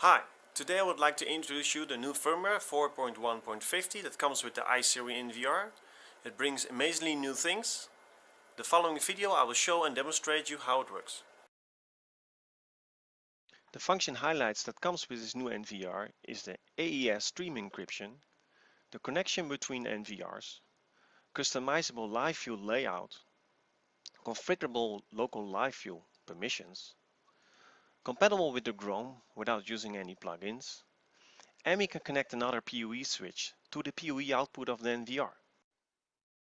Hi, today I would like to introduce you the new firmware 4.1.50 that comes with the iSeries NVR. It brings amazingly new things. The following video I will show and demonstrate you how it works. The function highlights that comes with this new NVR is the AES stream encryption, the connection between NVRs, customizable live view layout, configurable local live view permissions, compatible with the GROM without using any plugins, and we can connect another PoE switch to the PoE output of the NVR.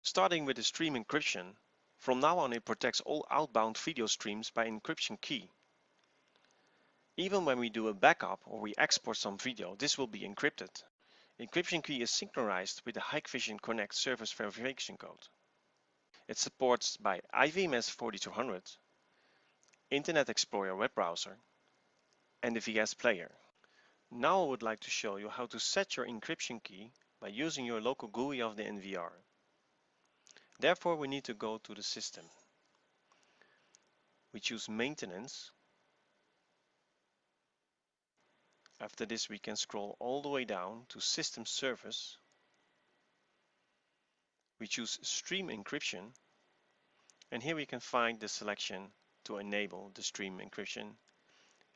Starting with the stream encryption, from now on it protects all outbound video streams by encryption key. Even when we do a backup or we export some video, this will be encrypted. Encryption key is synchronized with the Hikvision Connect service verification code. It supports by IVMS 4200, Internet Explorer web browser, and the VS Player. Now I would like to show you how to set your encryption key by using your local GUI of the NVR. Therefore, we need to go to the system. We choose maintenance. After this, we can scroll all the way down to system service. We choose stream encryption, and here we can find the selection to enable the stream encryption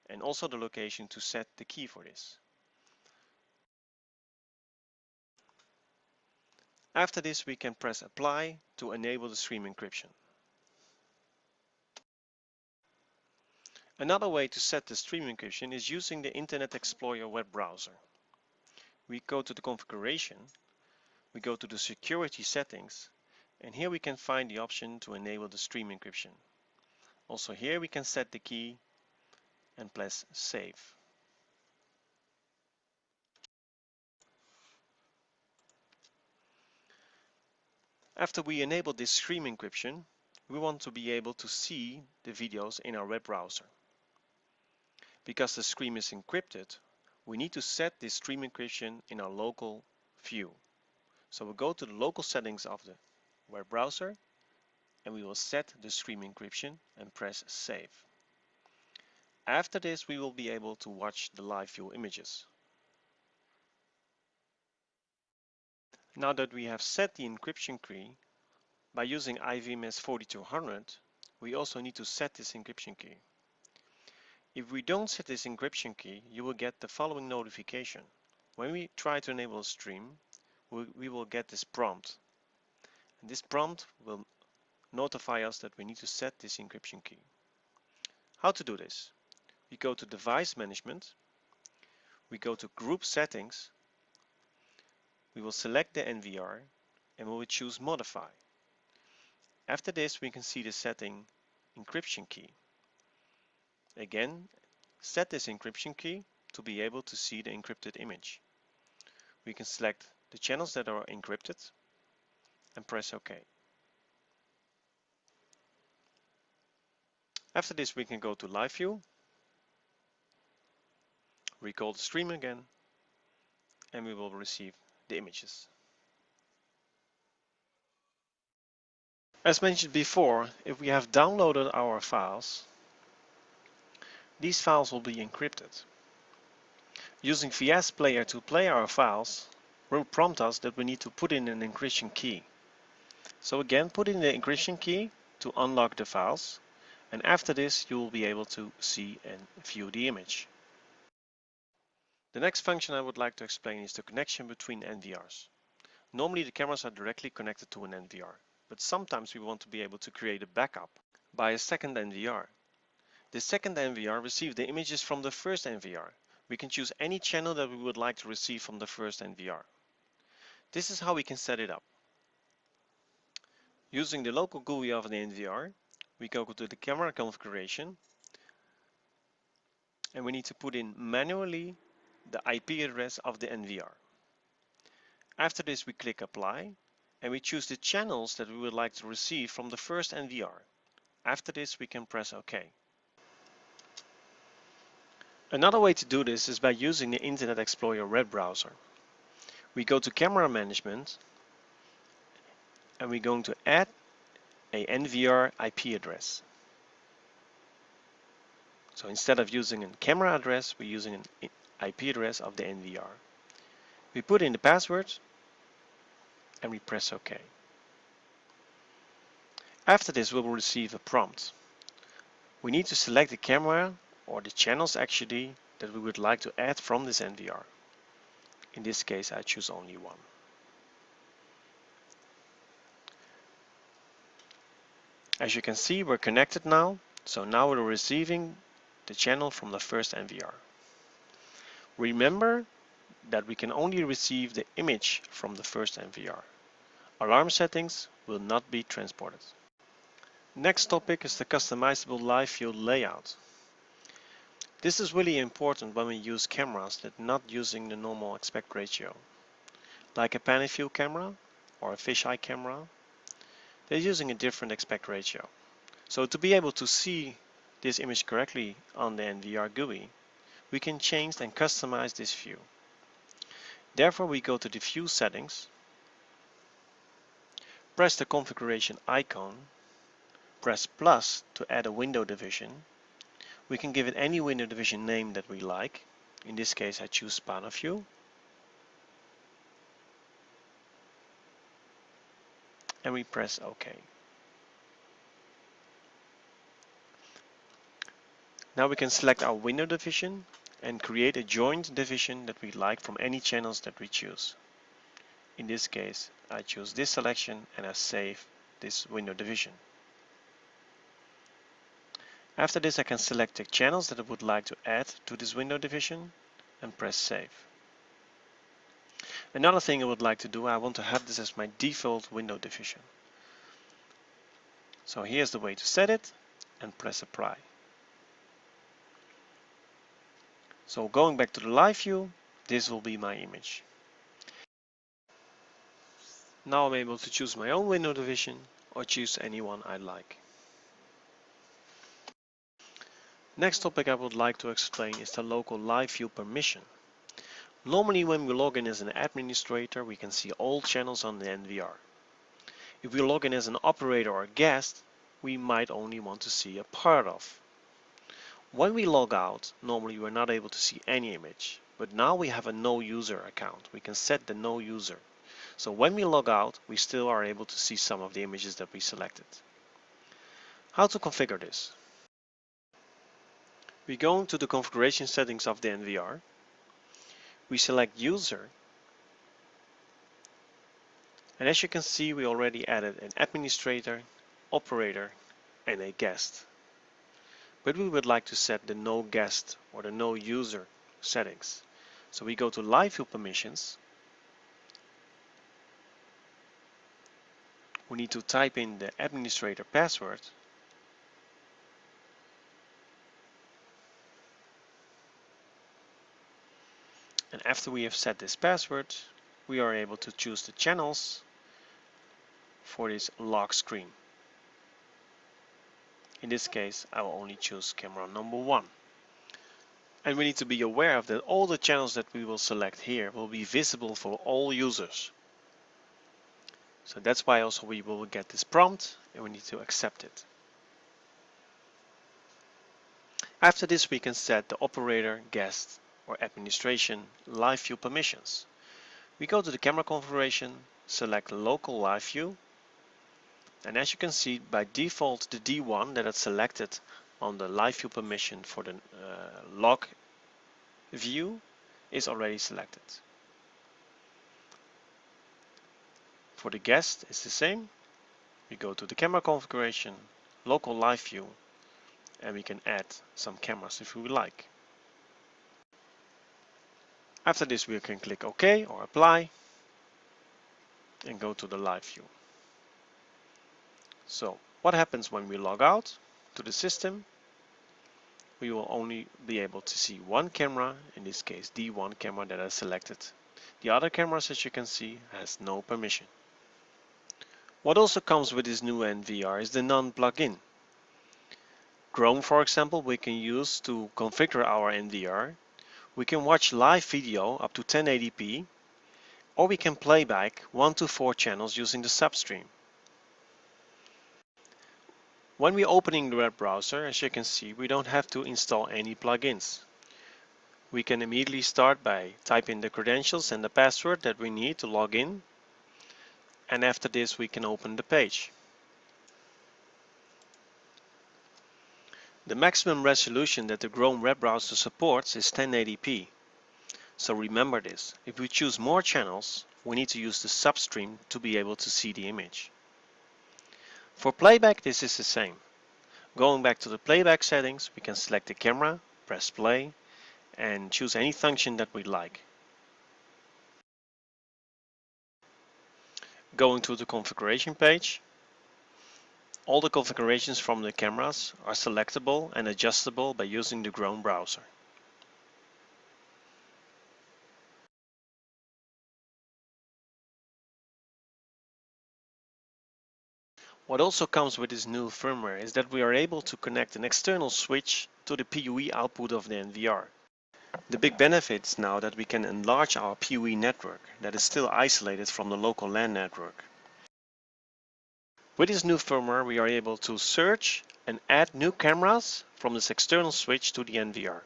and also the location to set the key for this. After this, we can press apply to enable the stream encryption. Another way to set the stream encryption is using the Internet Explorer web browser. We go to the configuration, we go to the security settings, and here we can find the option to enable the stream encryption. Also here we can set the key and press save. After we enable this stream encryption, we want to be able to see the videos in our web browser. Because the stream is encrypted, we need to set this stream encryption in our local view. So we'll go to the local settings of the web browser and we will set the stream encryption and press save. After this, we will be able to watch the live view images. Now that we have set the encryption key by using IVMS 4200, we also need to set this encryption key. If we don't set this encryption key, you will get the following notification. When we try to enable a stream, we will get this prompt. And this prompt will notify us that we need to set this encryption key. How to do this? We go to Device Management, we go to Group Settings, we will select the NVR and we will choose Modify. After this, we can see the setting encryption key. Again, set this encryption key to be able to see the encrypted image. We can select the channels that are encrypted and press OK. After this, we can go to Live View, recall the stream again, and we will receive the images. As mentioned before, if we have downloaded our files, these files will be encrypted. Using VS Player to play our files will prompt us that we need to put in an encryption key. So again, put in the encryption key to unlock the files, and after this you will be able to see and view the image. The next function I would like to explain is the connection between NVRs. Normally the cameras are directly connected to an NVR, but sometimes we want to be able to create a backup by a second NVR. The second NVR receives the images from the first NVR. We can choose any channel that we would like to receive from the first NVR. This is how we can set it up. Using the local GUI of the NVR, we go to the camera configuration and we need to put in manually the IP address of the NVR. After this, we click apply and we choose the channels that we would like to receive from the first NVR. After this, we can press OK. Another way to do this is by using the Internet Explorer web browser. We go to Camera Management and we're going to add a NVR IP address. So instead of using a camera address, we're using an IP address of the NVR. We put in the password and we press OK. After this we will receive a prompt. We need to select the camera or the channels actually that we would like to add from this NVR. In this case I choose only one. As you can see, we're connected now, so now we're receiving the channel from the first NVR. Remember that we can only receive the image from the first NVR. Alarm settings will not be transported. Next topic is the customizable live view layout. This is really important when we use cameras that are not using the normal aspect ratio, like a panel view camera or a fisheye camera. They're using a different aspect ratio. So to be able to see this image correctly on the NVR GUI, we can change and customize this view. Therefore we go to the view settings, press the configuration icon, press plus to add a window division. We can give it any window division name that we like. In this case I choose spanner view. And we press OK. Now we can select our window division and create a joint division that we like from any channels that we choose. In this case I choose this selection and I save this window division. After this I can select the channels that I would like to add to this window division and press save. Another thing I would like to do, I want to have this as my default window division. So here's the way to set it and press apply. So going back to the live view, this will be my image. Now I'm able to choose my own window division or choose any one I like. Next topic I would like to explain is the local live view permission. Normally when we log in as an administrator we can see all channels on the NVR. If we log in as an operator or guest, we might only want to see a part of. When we log out, normally we're not able to see any image, but now we have a no user account. We can set the no user. So when we log out, we still are able to see some of the images that we selected. How to configure this? We go into the configuration settings of the NVR. We select user. And as you can see, we already added an administrator, operator, and a guest. But we would like to set the no guest or the no user settings. So we go to live view permissions. We need to type in the administrator password. And after we have set this password, we are able to choose the channels for this lock screen. In this case, I will only choose camera number 1. And we need to be aware of that all the channels that we will select here will be visible for all users. So that's why also we will get this prompt and we need to accept it. After this we can set the operator, guest or administration live view permissions. We go to the camera configuration, select local live view. And as you can see, by default the D1 that is selected on the live view permission for the log view is already selected. For the guest it's the same. We go to the camera configuration, local live view, and we can add some cameras if we would like. After this we can click OK or apply and go to the live view. So what happens when we log out to the system? We will only be able to see one camera, in this case D1 camera that I selected. The other cameras, as you can see, has no permission. What also comes with this new NVR is the none plugin. Chrome, for example, we can use to configure our NVR. We can watch live video up to 1080p, or we can play back 1 to 4 channels using the substream. When we're opening the web browser, as you can see, we don't have to install any plugins. We can immediately start by typing the credentials and the password that we need to log in, and after this we can open the page. The maximum resolution that the Chrome web browser supports is 1080p. So remember this, if we choose more channels, we need to use the substream to be able to see the image. For playback this is the same. Going back to the playback settings, we can select the camera, press play, and choose any function that we like. Going to the configuration page, all the configurations from the cameras are selectable and adjustable by using the Chrome browser. What also comes with this new firmware is that we are able to connect an external switch to the PoE output of the NVR. The big benefit is now that we can enlarge our PoE network that is still isolated from the local LAN network. With this new firmware we are able to search and add new cameras from this external switch to the NVR.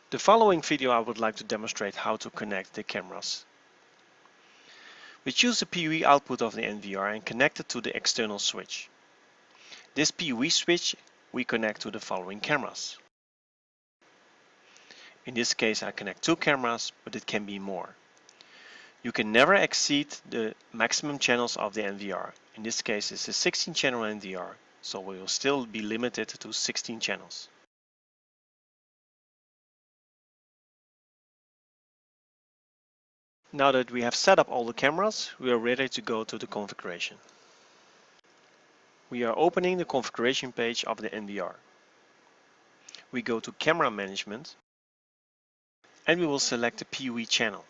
The following video I would like to demonstrate how to connect the cameras. We choose the PoE output of the NVR and connect it to the external switch. This PoE switch we connect to the following cameras. In this case I connect 2 cameras, but it can be more. You can never exceed the maximum channels of the NVR. In this case it's a 16 channel NVR, so we will still be limited to 16 channels. Now that we have set up all the cameras, we are ready to go to the configuration. We are opening the configuration page of the NVR. We go to Camera Management and we will select the PoE channel.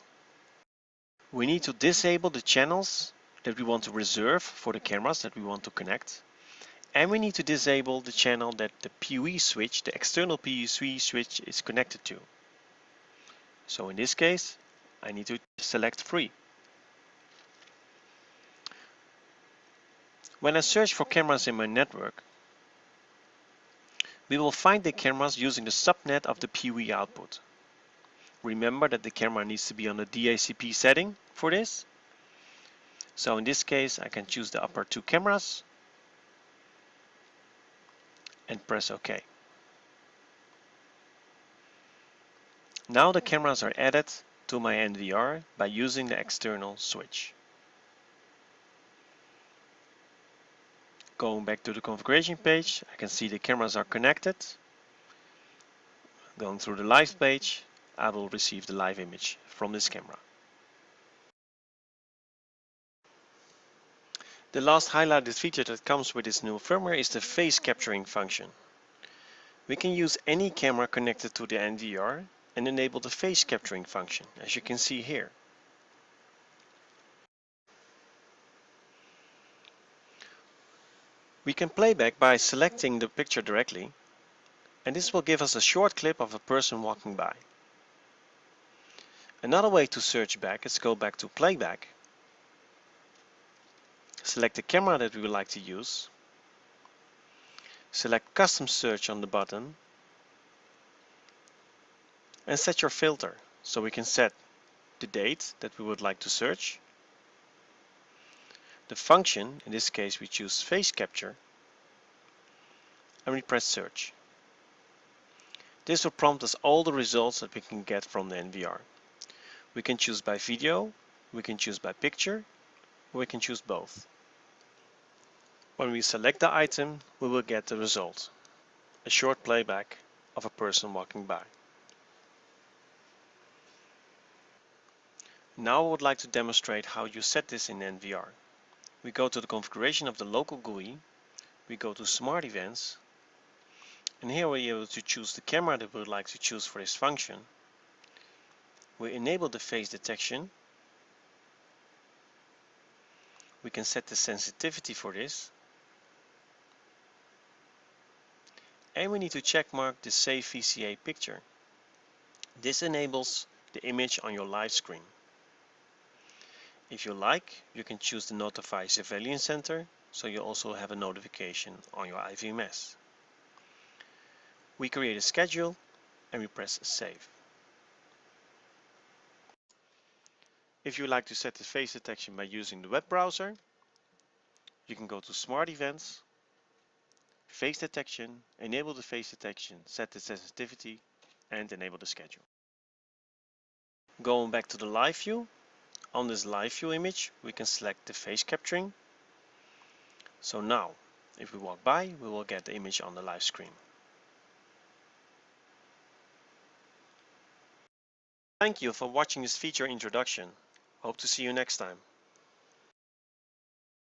We need to disable the channels that we want to reserve for the cameras that we want to connect, and we need to disable the channel that the PoE switch, the external PoE switch, is connected to. So in this case I need to select free. When I search for cameras in my network, we will find the cameras using the subnet of the PoE output. Remember that the camera needs to be on the DHCP setting for this. So in this case I can choose the upper 2 cameras and press OK. Now the cameras are added to my NVR by using the external switch. Going back to the configuration page, I can see the cameras are connected. Going through the live page, I will receive the live image from this camera. The last highlighted feature that comes with this new firmware is the face capturing function. We can use any camera connected to the NVR and enable the face capturing function, as you can see here. We can play back by selecting the picture directly, and this will give us a short clip of a person walking by. Another way to search back is go back to playback, select the camera that we would like to use, select custom search on the button, and set your filter. So we can set the date that we would like to search, the function, in this case we choose face capture, and we press search. This will prompt us all the results that we can get from the NVR. We can choose by video, we can choose by picture, or we can choose both. When we select the item, we will get the result, a short playback of a person walking by. Now I would like to demonstrate how you set this in NVR. We go to the configuration of the local GUI, we go to Smart Events, and here we are able to choose the camera that we would like to choose for this function. We enable the face detection. We can set the sensitivity for this. And we need to checkmark the Save VCA picture. This enables the image on your live screen. If you like, you can choose the Notify Surveillance Center, so you also have a notification on your IVMS. We create a schedule and we press save. If you like to set the face detection by using the web browser, you can go to Smart Events, Face Detection, enable the face detection, set the sensitivity, and enable the schedule. Going back to the live view, on this live view image we can select the face capturing. So now, if we walk by, we will get the image on the live screen. Thank you for watching this feature introduction. Hope to see you next time.